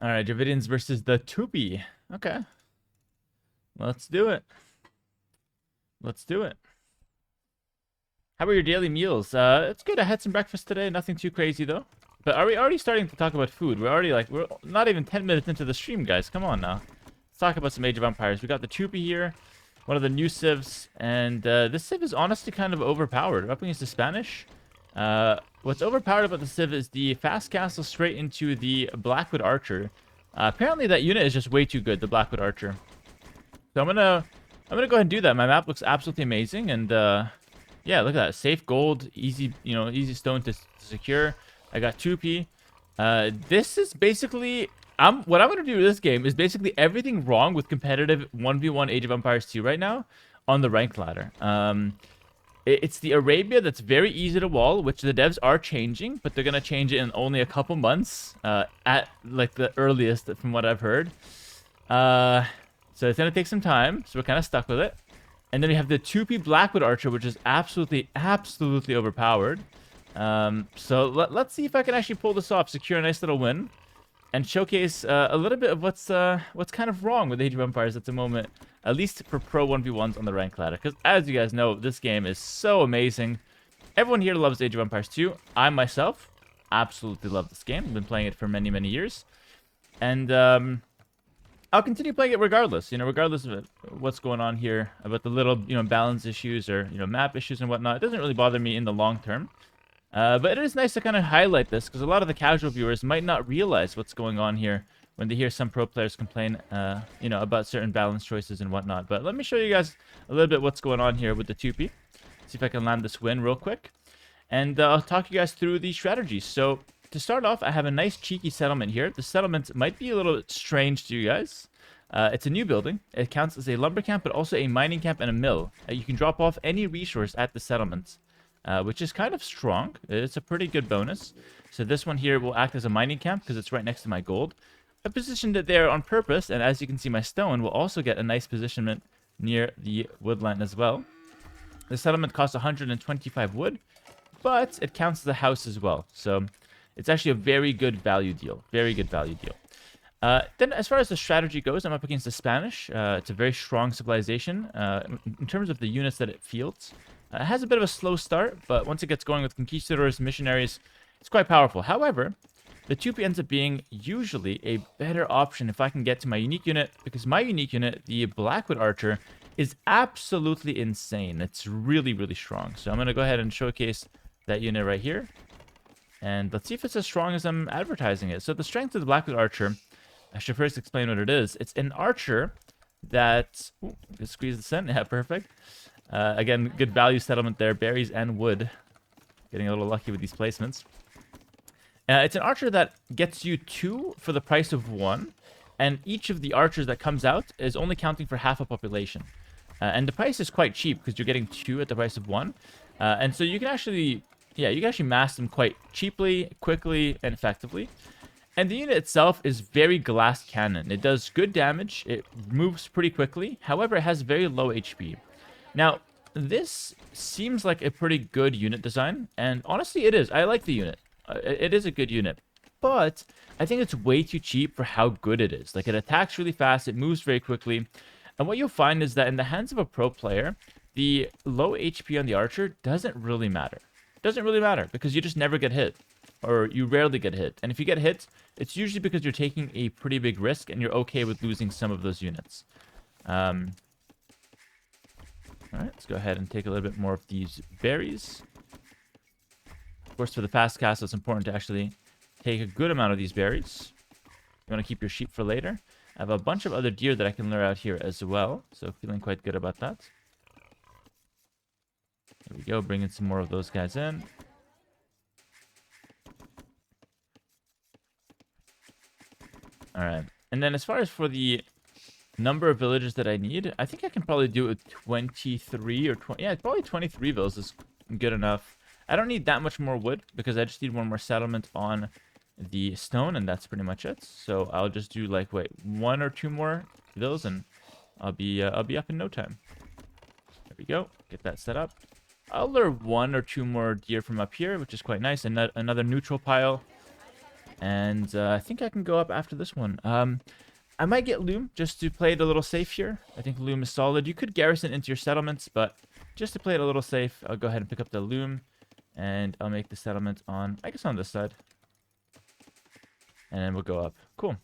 All right, Dravidians versus the Tupi. Okay, let's do it. Let's do it. How about your daily meals? It's good. I had some breakfast today. Nothing too crazy though. But are we already starting to talk about food? We're not even 10 minutes into the stream, guys. Come on now. Let's talk about some Age of Empires. We got the Tupi here, one of the new civs, and this civ is honestly kind of overpowered. We're up against the Spanish. What's overpowered about the civ is the fast castle straight into the Blackwood Archer. Apparently that unit is just way too good, the Blackwood Archer. So I'm gonna go ahead and do that. My map looks absolutely amazing, and yeah, look at that. Safe gold, easy, easy stone to secure. I got 2p. This is basically what I'm gonna do with this game is basically everything wrong with competitive 1v1 Age of Empires 2 right now on the ranked ladder. It's the Arabia that's very easy to wall, which the devs are changing, but they're gonna change it in only a couple months, at like the earliest from what I've heard. So it's gonna take some time, so we're kind of stuck with it. And then we have the 2p Blackwood Archer, which is absolutely, absolutely overpowered. So let's see if I can actually pull this off, secure a nice little win, and showcase a little bit of what's kind of wrong with Age of Empires at the moment, at least for pro 1v1s on the rank ladder. Because as you guys know, this game is so amazing. Everyone here loves Age of Empires 2. I myself absolutely love this game. I've been playing it for many, many years. And I'll continue playing it regardless, regardless of what's going on here about the little, balance issues or, map issues and whatnot. It doesn't really bother me in the long term. But it is nice to kind of highlight this because a lot of the casual viewers might not realize what's going on here when they hear some pro players complain, about certain balance choices and whatnot. But let me show you guys a little bit what's going on here with the 2P. See if I can land this win real quick. And I'll talk you guys through the strategies. So to start off, I have a nice cheeky settlement here. The settlement might be a little strange to you guys. It's a new building. It counts as a lumber camp, but also a mining camp and a mill. You can drop off any resource at the settlement, which is kind of strong. It's a pretty good bonus. So this one here will act as a mining camp because it's right next to my gold. I positioned it there on purpose, and as you can see, my stone will also get a nice positionment near the woodland as well. The settlement costs 125 wood, but it counts as a house as well. So it's actually a very good value deal. Very good value deal. Then as far as the strategy goes, I'm up against the Spanish. It's a very strong civilization in terms of the units that it fields. It has a bit of a slow start, but once it gets going with conquistadors, missionaries, it's quite powerful. However, the 2P ends up being usually a better option if I can get to my unique unit, because my unique unit, the Blackwood Archer, is absolutely insane. It's really, really strong. So I'm going to go ahead and showcase that unit right here. And let's see if it's as strong as I'm advertising it. So the strength of the Blackwood Archer, I should first explain what it is. It's an archer that... Ooh, just squeeze this in. Yeah, perfect. Again, good value settlement there. Berries and wood. Getting a little lucky with these placements. It's an archer that gets you 2 for the price of 1. And each of the archers that comes out is only counting for half a population. And the price is quite cheap because you're getting 2 at the price of 1. And so you can actually... Yeah, you can actually mass them quite cheaply, quickly, and effectively. And the unit itself is very glass cannon. It does good damage. It moves pretty quickly. However, it has very low HP. Now, this seems like a pretty good unit design. And honestly, it is. I like the unit. It is a good unit. But I think it's way too cheap for how good it is. Like, it attacks really fast. It moves very quickly. And what you'll find is that in the hands of a pro player, the low HP on the archer doesn't really matter. Doesn't really matter because you just never get hit, or you rarely get hit. And if you get hit, it's usually because you're taking a pretty big risk and you're okay with losing some of those units. All right, let's go ahead and take a little bit more of these berries. Of course, for the fast cast, it's important to actually take a good amount of these berries. You want to keep your sheep for later. I have a bunch of other deer that I can lure out here as well, so feeling quite good about that. There we go, bringing some more of those guys in. Alright, and then as far as for the number of villages that I need, I think I can probably do it with 23 or 20. Yeah, probably 23 villas is good enough. I don't need that much more wood because I just need one more settlement on the stone, and that's pretty much it. So I'll just do like, wait, 1 or 2 more villas, and I'll be up in no time. There we go, get that set up. I'll lure 1 or 2 more deer from up here, which is quite nice. And another neutral pile. And I think I can go up after this one. I might get Loom just to play it a little safe here. I think Loom is solid. You could garrison into your settlements, but just to play it a little safe, I'll go ahead and pick up the Loom. And I'll make the settlement on, I guess on this side. And then we'll go up. Cool.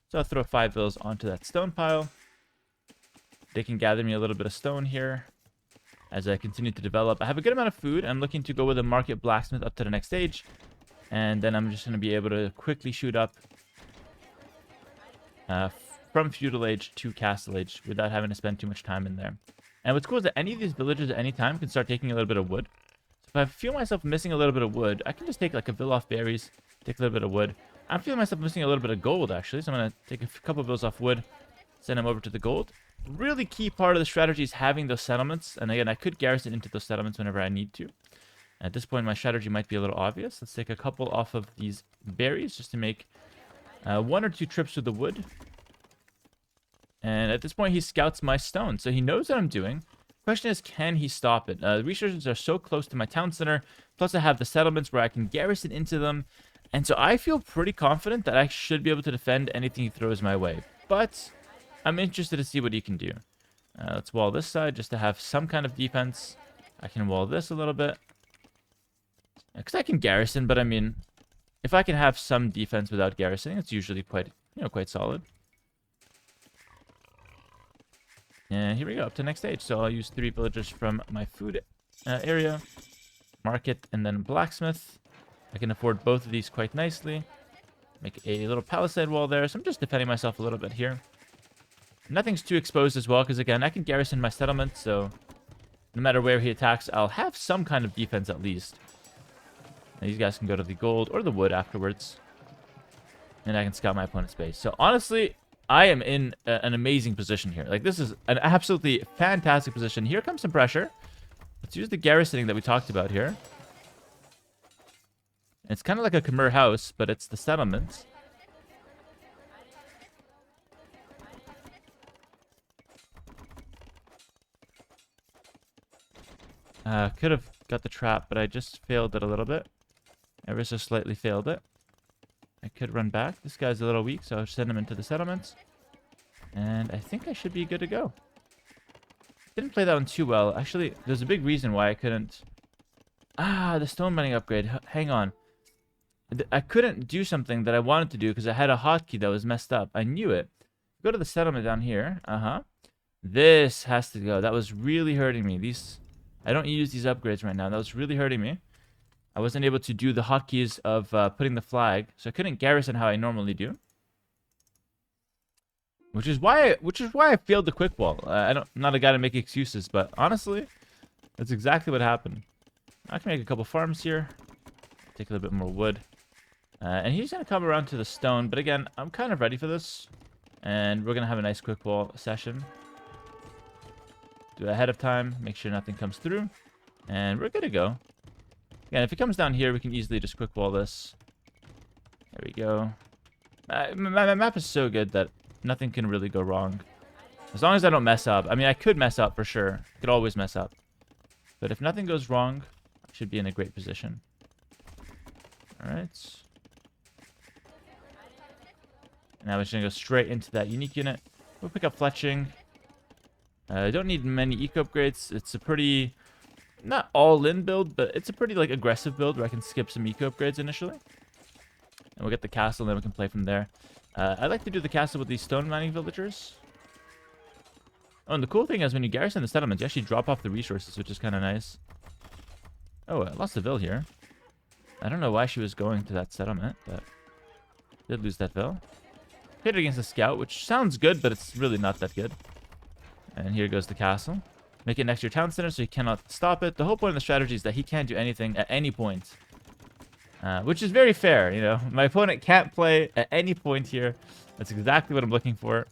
So I'll throw 5 bills onto that stone pile. They can gather me a little bit of stone here as I continue to develop. I have a good amount of food. I'm looking to go with a market blacksmith up to the next stage. And then I'm just going to be able to quickly shoot up from feudal age to castle age without having to spend too much time in there. And what's cool is that any of these villagers at any time can start taking a little bit of wood. So if I feel myself missing a little bit of wood, I can just take like a bill off berries, take a little bit of wood. I'm feeling myself missing a little bit of gold, actually. So I'm going to take a couple of bills off wood, send them over to the gold. Really key part of the strategy is having those settlements. And again, I could garrison into those settlements whenever I need to. At this point, my strategy might be a little obvious. Let's take a couple off of these berries just to make 1 or 2 trips with the wood. And at this point, he scouts my stone. So he knows what I'm doing. Question is, can he stop it? The resources are so close to my town center. Plus, I have the settlements where I can garrison into them. And so I feel pretty confident that I should be able to defend anything he throws my way. But I'm interested to see what he can do. Let's wall this side just to have some kind of defense. I can wall this a little bit. Because I can garrison, but I mean, if I can have some defense without garrisoning, it's usually quite, quite solid. And here we go, up to next stage. So I'll use 3 villagers from my food area, market, and then blacksmith. I can afford both of these quite nicely. Make a little palisade wall there. So I'm just defending myself a little bit here. Nothing's too exposed as well, because again, I can garrison my settlement, so no matter where he attacks, I'll have some kind of defense at least. And these guys can go to the gold or the wood afterwards. And I can scout my opponent's base. So honestly, I am in an amazing position here. Like, this is an absolutely fantastic position. Here comes some pressure. Let's use the garrisoning that we talked about here. It's kind of like a Khmer house, but it's the settlement. Could have got the trap, but I just failed it a little bit. Ever so slightly failed it. I could run back. This guy's a little weak, so I'll send him into the settlements. And I think I should be good to go. Didn't play that one too well. Actually, there's a big reason why I couldn't... the stone mining upgrade. Hang on. I couldn't do something that I wanted to do because I had a hotkey that was messed up. I knew it. Go to the settlement down here. This has to go. That was really hurting me. I don't use these upgrades right now. That was really hurting me. I wasn't able to do the hotkeys of putting the flag, so I couldn't garrison how I normally do. Which is why I failed the quick wall. I'm not a guy to make excuses, but honestly, that's exactly what happened. I can make a couple farms here. Take a little bit more wood. And he's going to come around to the stone. But again, I'm kind of ready for this. And we're going to have a nice quick wall session. Do it ahead of time. Make sure nothing comes through. And we're good to go. Again, if it comes down here, we can easily just quick wall this. There we go. My map is so good that nothing can really go wrong. As long as I don't mess up. I mean, I could mess up for sure. Could always mess up. But if nothing goes wrong, I should be in a great position. Alright. Now we're just going to go straight into that unique unit. We'll pick up fletching. I don't need many eco upgrades. It's a pretty... not all-in build, but it's a pretty like aggressive build where I can skip some eco upgrades initially. And we'll get the castle, and then we can play from there. I like to do the castle with these stone mining villagers. Oh, and the cool thing is when you garrison the settlements, you actually drop off the resources, which is kind of nice. Oh, I lost the vill here. I don't know why she was going to that settlement, but did lose that vill. Hit it against the scout, which sounds good, but it's really not that good. And here goes the castle. Make it next to your town center so you cannot stop it. The whole point of the strategy is that he can't do anything at any point. Which is very fair, you know. My opponent can't play at any point here. That's exactly what I'm looking for.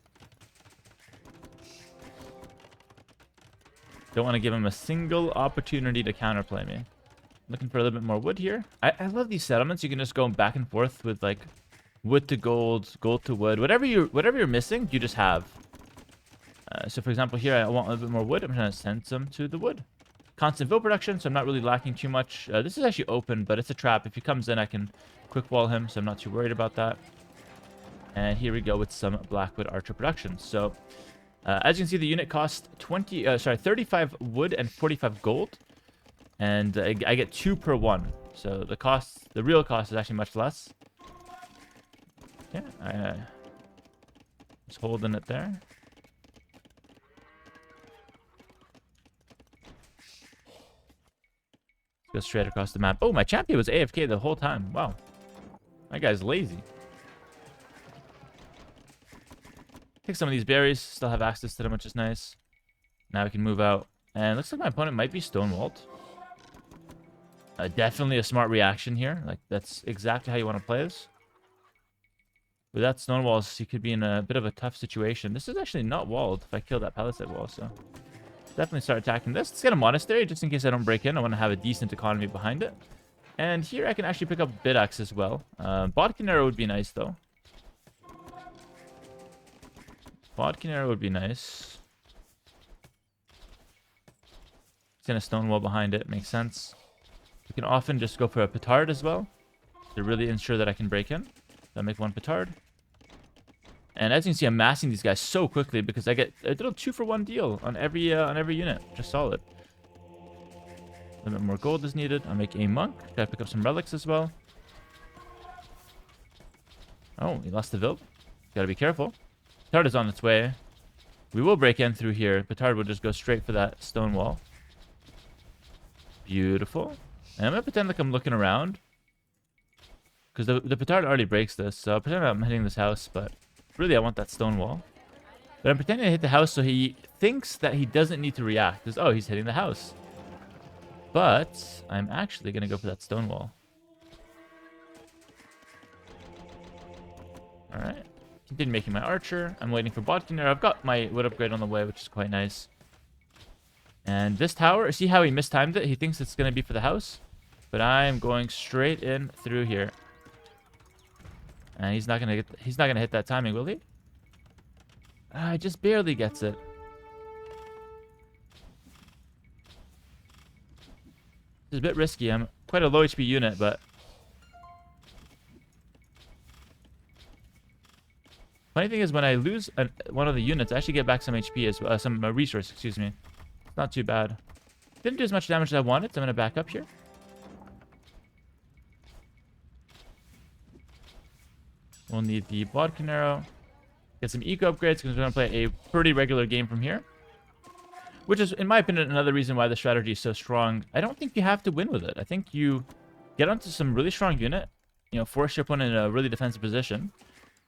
Don't want to give him a single opportunity to counterplay me. Looking for a little bit more wood here. I love these settlements. You can just go back and forth with like wood to gold, gold to wood. Whatever you're missing, you just have. So for example, here I want a little bit more wood. I'm trying to send some to the wood. constant vote production, so I'm not really lacking too much. This is actually open, but it's a trap. If he comes in, I can quick wall him, so I'm not too worried about that. And here we go with some Blackwood Archer production. So as you can see, the unit costs 35 wood and 45 gold. And I get 2 per 1. So the real cost is actually much less. Yeah, I just holding it there. Go straight across the map. Oh, my champion was AFK the whole time. Wow. That guy's lazy. Take some of these berries. Still have access to them, which is nice. Now we can move out. And looks like my opponent might be stonewalled. Definitely a smart reaction here. Like, that's exactly how you want to play this. Without stonewalls, he could be in a bit of a tough situation. This is actually not walled if I kill that palisade wall, so... Definitely start attacking this. Let's get a monastery, just in case I don't break in. I want to have a decent economy behind it. And here I can actually pick up Bidax as well. Bodkin arrow would be nice, though. Bodkin arrow would be nice. It's in a stone wall behind it. Makes sense. You can often just go for a petard as well, to really ensure that I can break in. I'll make 1 petard. And as you can see, I'm massing these guys so quickly because I get a little 2 for 1 deal on every unit. Just solid. A little bit more gold is needed. I'll make a monk. Gotta pick up some relics as well. Oh, he lost the Vilp. Gotta be careful. Petard is on its way. We will break in through here. Petard will just go straight for that stone wall. Beautiful. And I'm gonna pretend like I'm looking around. Because the petard already breaks this, so I'll pretend I'm hitting this house, but really I want that stone wall. But I'm pretending to hit the house so he thinks that he doesn't need to react. Because, oh, he's hitting the house. But I'm actually going to go for that stone wall. Alright. Continue making my archer. I'm waiting for Bodkin there. I've got my wood upgrade on the way, which is quite nice. And this tower, see how he mistimed it? He thinks it's going to be for the house. But I'm going straight in through here. And he's not gonna hit that timing, will he? He just barely gets it. It's a bit risky. I'm quite a low HP unit, but funny thing is, when I lose one of the units, I actually get back some HP as well, some resource. Excuse me. It's not too bad. Didn't do as much damage as I wanted, so I'm gonna back up here. We'll need the Bodkin arrow. Get some eco upgrades because we're going to play a pretty regular game from here. Which is, in my opinion, another reason why the strategy is so strong. I don't think you have to win with it. I think you get onto some really strong unit. You know, force your opponent in a really defensive position.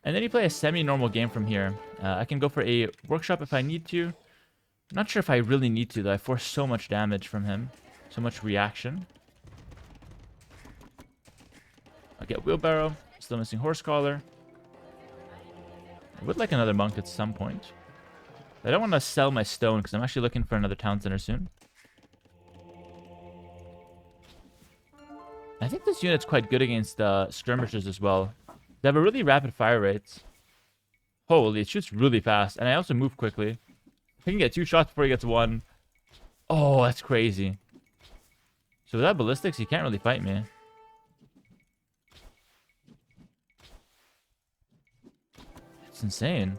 And then you play a semi-normal game from here. I can go for a workshop if I need to. I'm not sure if I really need to, though. I force so much damage from him. So much reaction. I'll get wheelbarrow. Still missing horse collar. I would like another monk at some point. I don't want to sell my stone because I'm actually looking for another town center soon. I think this unit's quite good against skirmishers as well. They have a really rapid fire rate. Holy, it shoots really fast. And I also move quickly. I can get 2 shots before he gets 1. Oh, that's crazy. So without ballistics, he can't really fight me. It's insane.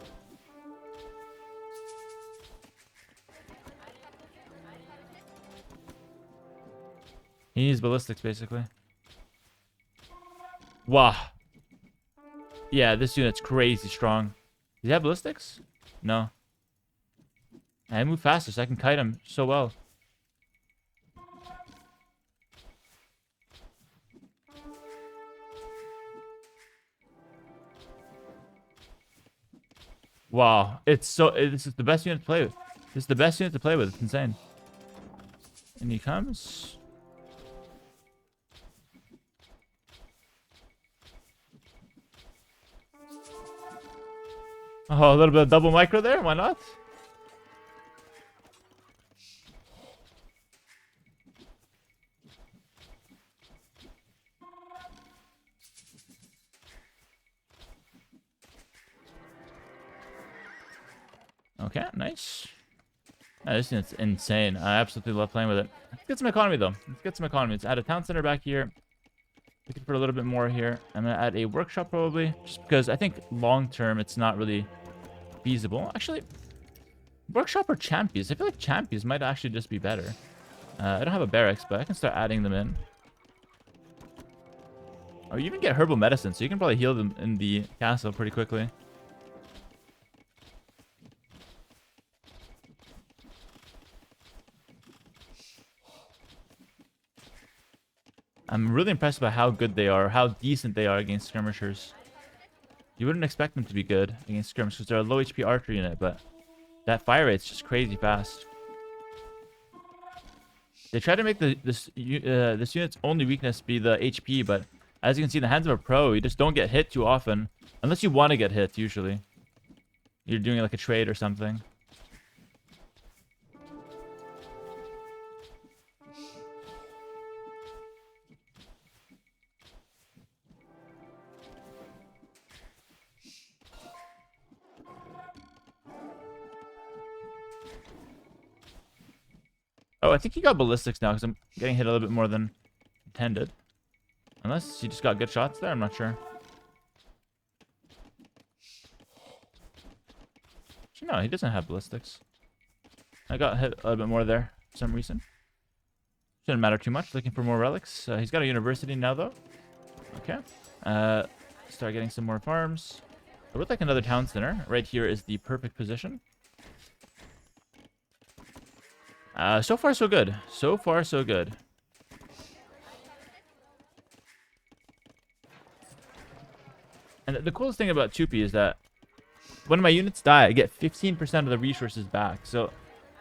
He needs ballistics, basically. Wow. Yeah, this unit's crazy strong. Does he have ballistics? No. I move faster, so I can kite him so well. Wow, this is the best unit to play with. This is the best unit to play with. It's insane. And he comes. Oh, a little bit of double micro there. Why not? Okay, nice. This unit's insane. I absolutely love playing with it. Let's get some economy, though. Let's get some economy. Let's add a town center back here. Looking for a little bit more here. I'm going to add a workshop, probably. Just because I think long-term, it's not really feasible. Actually, workshop or champions? I feel like champions might actually just be better. I don't have a barracks, but I can start adding them in. Oh, you even get herbal medicine, so you can probably heal them in the castle pretty quickly. I'm really impressed by how good they are, how decent they are against skirmishers. You wouldn't expect them to be good against skirmishers because they're a low HP archer unit, but that fire rate's just crazy fast. They try to make this unit's only weakness be the HP, but as you can see, in the hands of a pro, you just don't get hit too often. Unless you want to get hit, usually. You're doing like a trade or something. Oh, I think he got ballistics now because I'm getting hit a little bit more than intended. Unless he just got good shots there, I'm not sure. Actually, no, he doesn't have ballistics. I got hit a little bit more there for some reason. Shouldn't matter too much. Looking for more relics. He's got a university now, though. Okay. Start getting some more farms. I would like another town center. Right here is the perfect position. So far, so good. So far, so good. And the coolest thing about Tupi is that when my units die, I get 15% of the resources back. So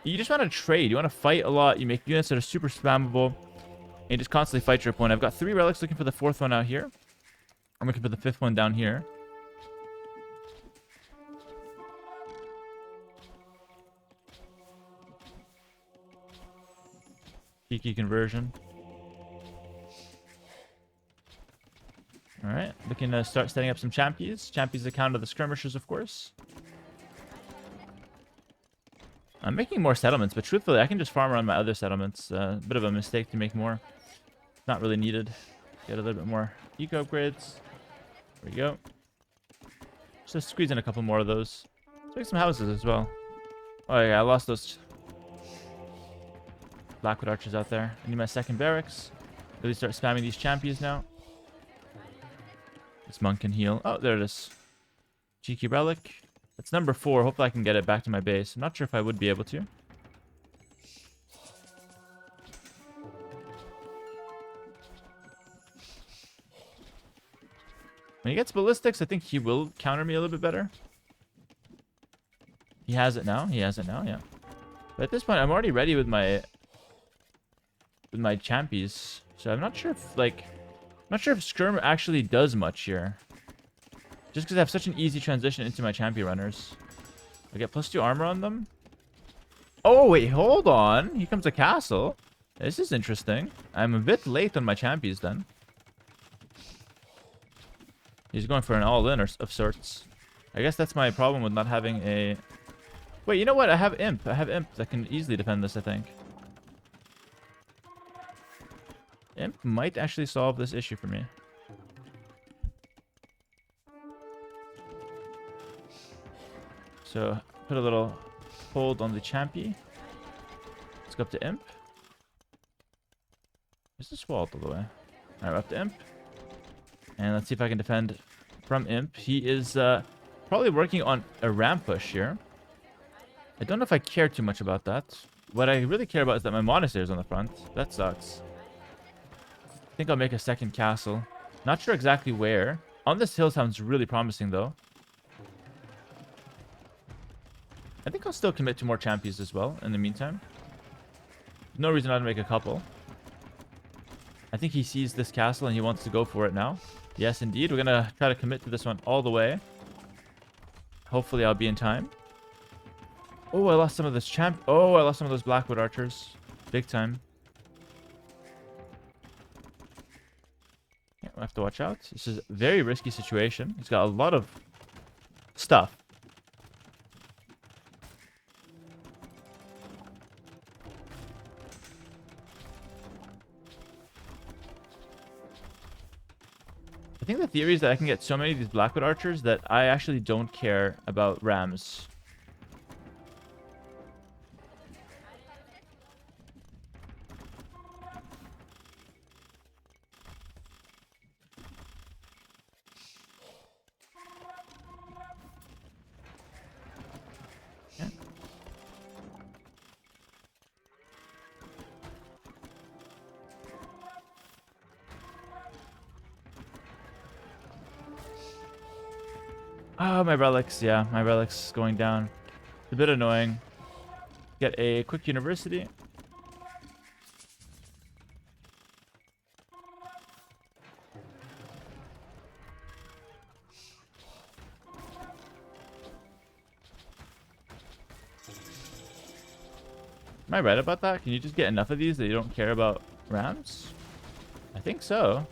you just want to trade. You want to fight a lot. You make units that are super spammable. And you just constantly fight your opponent. I've got 3 relics, looking for the 4th one out here. I'm looking for the 5th one down here. Cheeky conversion. Alright, looking to start setting up some champions. Champions that counter the skirmishers, of course. I'm making more settlements, but truthfully, I can just farm around my other settlements. A bit of a mistake to make more. Not really needed. Get a little bit more eco upgrades. There we go. Just squeeze in a couple more of those. Let's make some houses as well. Oh yeah, I lost those Blackwood archers out there. I need my second barracks. Really start spamming these champions now. This monk can heal. Oh, there it is. Cheeky relic. That's number 4. Hopefully I can get it back to my base. I'm not sure if I would be able to. When he gets ballistics, I think he will counter me a little bit better. He has it now. He has it now, yeah. But at this point, I'm already ready with my champions. So I'm not sure if, like... I'm not sure if Skirm actually does much here. Just because I have such an easy transition into my champion runners. I get +2 armor on them. Oh, wait, hold on. Here comes a castle. This is interesting. I'm a bit late on my champions then. He's going for an all-in of sorts. I guess that's my problem with not having a... Wait, you know what? I have Imp. I have Imp that can easily defend this, I think. Imp might actually solve this issue for me. So, put a little hold on the champy. Let's go up to Imp. Is this walled all the way? Alright, we're up to Imp. And let's see if I can defend from Imp. He is probably working on a ramp push here. I don't know if I care too much about that. What I really care about is that my monastery is on the front. That sucks. I think I'll make a second castle. Not sure exactly where. On this hill sounds really promising, though. I think I'll still commit to more champions as well in the meantime. No reason not to make a couple. I think he sees this castle and he wants to go for it now. Yes, indeed. We're going to try to commit to this one all the way. Hopefully I'll be in time. Oh, I lost some of this Oh, I lost some of those Blackwood archers. Big time. Yeah, we'll have to watch out. This is a very risky situation. He's got a lot of stuff. think the theory is that I can get so many of these Blackwood archers that I actually don't care about rams. Oh, my relics. Yeah, my relics going down. It's a bit annoying. Get a quick university. Am I right about that? Can you just get enough of these that you don't care about rams? I think so.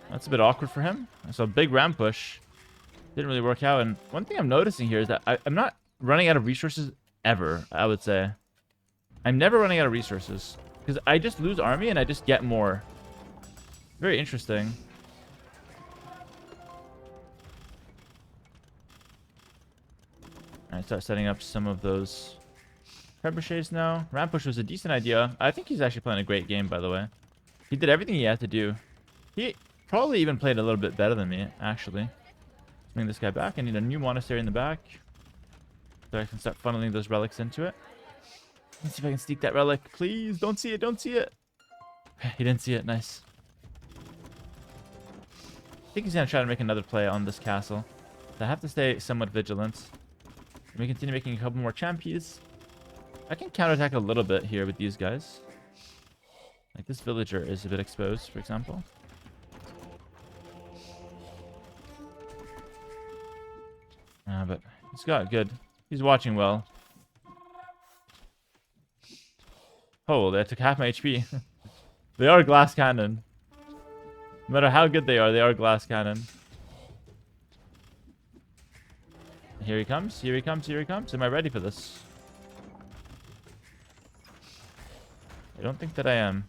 That's a bit awkward for him. So a big ram push. Didn't really work out. And one thing I'm noticing here is that I'm not running out of resources ever, I would say. I'm never running out of resources. Because I just lose army and I just get more. Very interesting. I start setting up some of those trebuchets now. Ram push was a decent idea. I think he's actually playing a great game, by the way. He did everything he had to do. He probably even played a little bit better than me, actually. Bring this guy back. I need a new monastery in the back. So I can start funneling those relics into it. Let's see if I can sneak that relic. Please, don't see it, don't see it. He didn't see it, nice. I think he's going to try to make another play on this castle. So I have to stay somewhat vigilant. Let me continue making a couple more champions. I can counterattack a little bit here with these guys. Like this villager is a bit exposed, for example. But he's got good. He's watching well. Oh, they took half my HP. They are glass cannon. No matter how good they are glass cannon. Here he comes, here he comes, here he comes. Am I ready for this? I don't think that I am.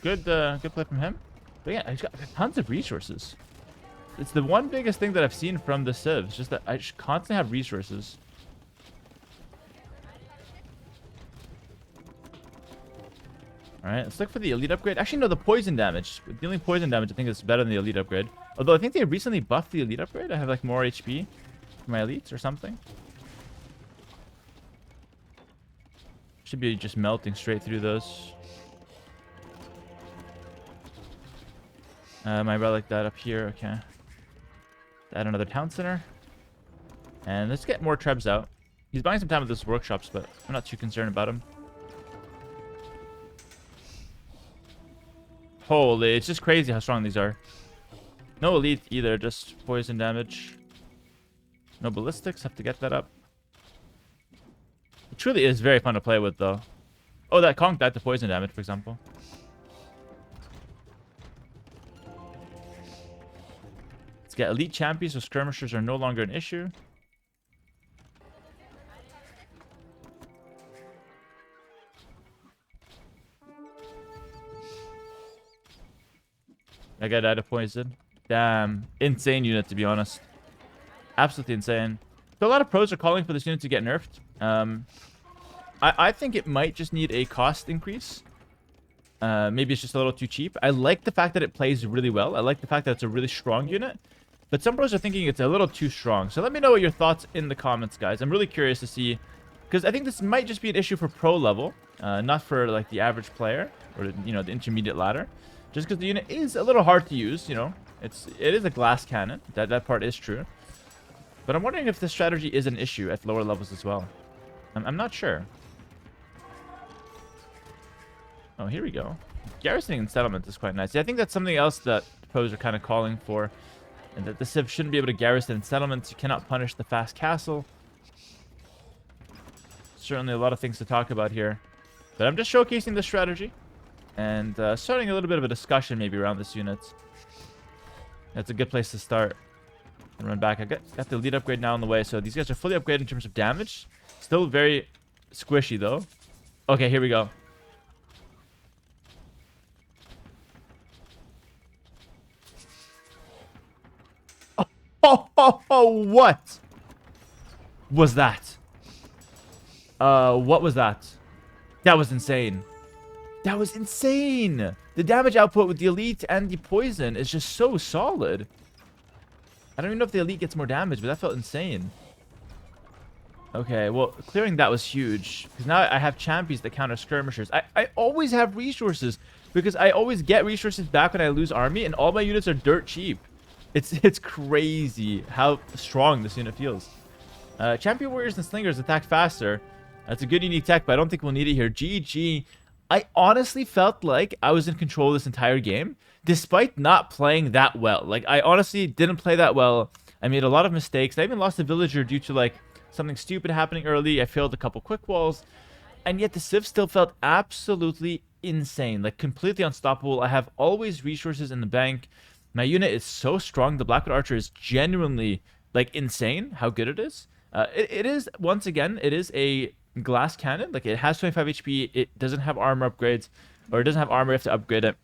Good play from him. But yeah, he's got tons of resources. It's the one biggest thing that I've seen from the civs, just that I just constantly have resources. Alright, let's look for the elite upgrade. Actually, no, the poison damage. Dealing poison damage, I think is better than the elite upgrade. Although I think they recently buffed the elite upgrade. I have like more HP for my elites or something. Should be just melting straight through those. My relic that up here, okay. Add another town center. And let's get more trebs out. He's buying some time with those workshops, but I'm not too concerned about him. Holy, it's just crazy how strong these are. No elite either, just poison damage. No ballistics, have to get that up. It truly is very fun to play with, though. Oh, that conk died to poison damage, for example. Get elite champions so skirmishers are no longer an issue. That guy died of poison. Damn. Insane unit, to be honest. Absolutely insane. So a lot of pros are calling for this unit to get nerfed. I think it might just need a cost increase. Maybe it's just a little too cheap. I like the fact that it plays really well. I like the fact that it's a really strong unit. But some pros are thinking it's a little too strong. So let me know what your thoughts in the comments, guys. I'm really curious to see. Because I think this might just be an issue for pro level. Not for like the average player or the intermediate ladder, just because the unit is a little hard to use. It is a glass cannon. That part is true. But I'm wondering if this strategy is an issue at lower levels as well. I'm not sure. Oh, here we go. Garrisoning and settlement is quite nice. Yeah, I think that's something else that pros are kind of calling for. And that the Civ shouldn't be able to garrison settlements. You cannot punish the fast castle. Certainly a lot of things to talk about here. But I'm just showcasing the strategy. And starting a little bit of a discussion maybe around this unit. That's a good place to start. And run back. I got the lead upgrade now on the way. So these guys are fully upgraded in terms of damage. Still very squishy though. Okay, here we go. Oh, what was that? What was that? That was insane. That was insane. The damage output with the elite and the poison is just so solid. I don't even know if the elite gets more damage, but that felt insane. Okay, well, clearing that was huge. Because now I have champions that counter skirmishers. I always have resources. Because I always get resources back when I lose army. And all my units are dirt cheap. It's crazy how strong this unit feels. Champion warriors and slingers attack faster. That's a good unique tech, but I don't think we'll need it here. GG. I honestly felt like I was in control this entire game, despite not playing that well. Like, I honestly didn't play that well. I made a lot of mistakes. I even lost a villager due to, like, something stupid happening early. I failed a couple quick walls. And yet the Civ still felt absolutely insane. Like, completely unstoppable. I have always resources in the bank. My unit is so strong. The Blackwood Archer is genuinely, like, insane how good it is. It is, once again, it is a glass cannon. Like, it has 25 HP. It doesn't have armor upgrades. Or it doesn't have armor. You have to upgrade it.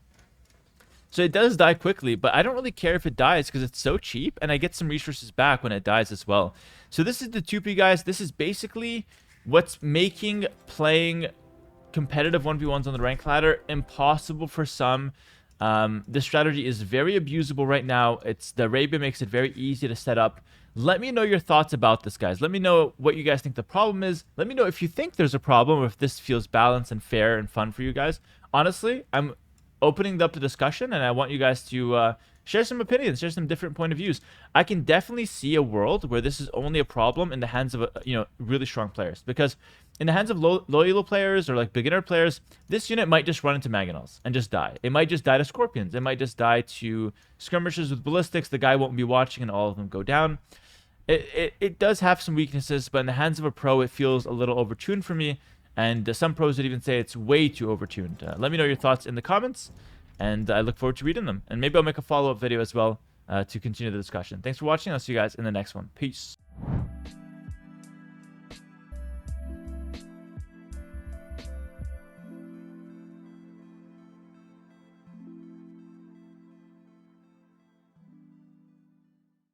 So it does die quickly, but I don't really care if it dies because it's so cheap. And I get some resources back when it dies as well. So this is the 2P, guys. This is basically what's making playing competitive 1v1s on the rank ladder impossible for some. This strategy is very abusable right now. The Arabia makes it very easy to set up. Let me know your thoughts about this, guys. Let me know what you guys think the problem is. Let me know if you think there's a problem or if this feels balanced and fair and fun for you guys. Honestly, I'm opening up the discussion and I want you guys to share some opinions, share some different point of views. I can definitely see a world where this is only a problem in the hands of really strong players, because in the hands of low players or like beginner players, this unit might just run into mangonels and just die. It might just die to scorpions. It might just die to skirmishers with ballistics. The guy won't be watching and all of them go down. It does have some weaknesses, but in the hands of a pro, it feels a little overtuned for me. And some pros would even say it's way too overtuned. Let me know your thoughts in the comments, and I look forward to reading them. And maybe I'll make a follow-up video as well to continue the discussion. Thanks for watching. I'll see you guys in the next one. Peace.